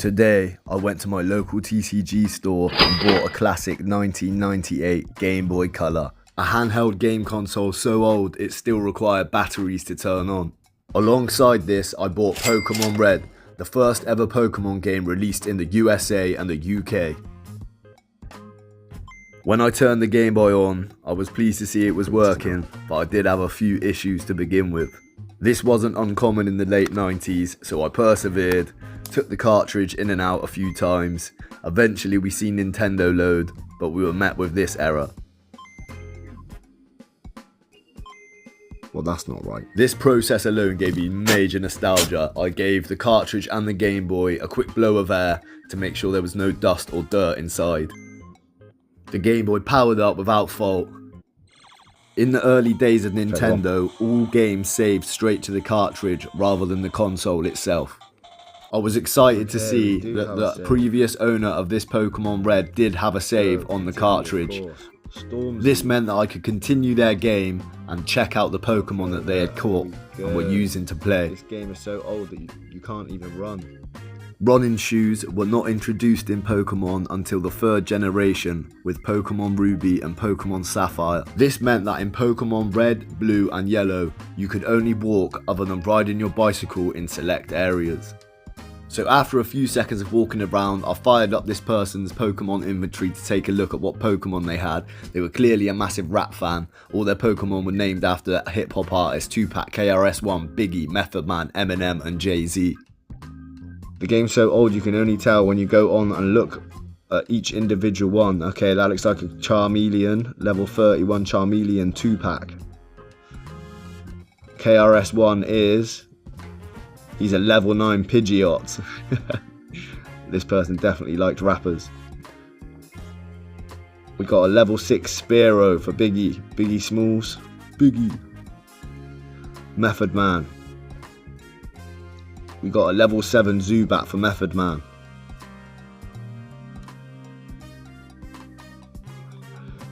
Today, I went to my local TCG store and bought a classic 1998 Game Boy Color. A handheld game console so old it still required batteries to turn on. Alongside this, I bought Pokémon Red, the first ever Pokémon game released in the USA and the UK. When I turned the Game Boy on, I was pleased to see it was working, but I did have a few issues to begin with. This wasn't uncommon in the late 90s, so I persevered, took the cartridge in and out a few times. Eventually we see Nintendo load, but we were met with this error. Well, that's not right. This process alone gave me major nostalgia. I gave the cartridge and the Game Boy a quick blow of air to make sure there was no dust or dirt inside. The Game Boy powered up without fault. In the early days of Nintendo, all games saved straight to the cartridge rather than the console itself. I was excited to see that the previous owner of this Pokémon Red did have a save on the cartridge. This meant that I could continue their game and check out the Pokémon that they had caught and were using to play. This game is so old that you can't even run. Running shoes were not introduced in Pokémon until the third generation with Pokémon Ruby and Pokémon Sapphire. This meant that in Pokémon Red, Blue and Yellow, you could only walk other than riding your bicycle in select areas. So after a few seconds of walking around, I fired up this person's Pokemon inventory to take a look at what Pokemon they had. They were clearly a massive rap fan. All their Pokemon were named after hip hop artists Tupac, KRS-One, Biggie, Method Man, Eminem and Jay-Z. The game's so old you can only tell when you go on and look at each individual one. Okay, that looks like a Charmeleon, level 31 Charmeleon 2-pack. KRS-One is... he's a level 9 Pidgeot. This person definitely liked rappers. We got a level 6 Spearow for Biggie. Biggie Smalls. Biggie. Method Man. We got a level 7 Zubat for Method Man.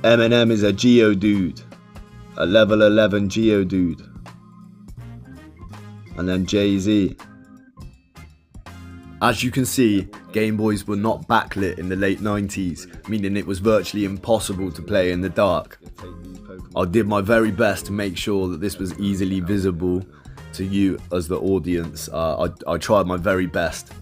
Eminem is a Geodude. A level 11 Geodude. And then Jay-Z. As you can see, Game Boys were not backlit in the late 90s, meaning it was virtually impossible to play in the dark. I did my very best to make sure that this was easily visible to you as the audience. I tried my very best.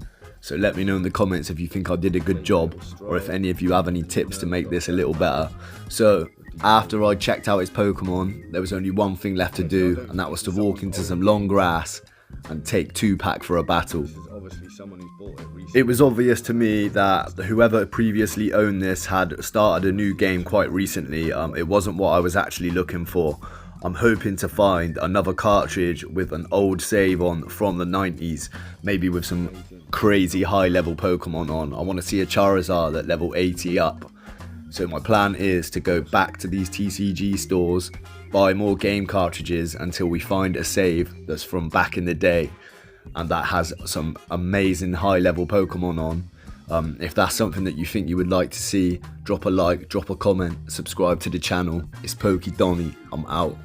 So let me know in the comments if you think I did a good job, or if any of you have any tips to make this a little better. So, after I checked out his Pokemon, there was only one thing left to do, and that was to walk into some long grass and take Tupac for a battle. It was obvious to me that whoever previously owned this had started a new game quite recently. It wasn't what I was actually looking for. I'm hoping to find another cartridge with an old save on from the 90s, maybe with some crazy high level Pokemon on. I want to see a Charizard at level 80 up. So my plan is to go back to these TCG stores, buy more game cartridges until we find a save that's from back in the day and that has some amazing high level Pokemon on. If that's something that you think you would like to see, drop a like, drop a comment, subscribe to the channel. It's PokiDonnie, I'm out.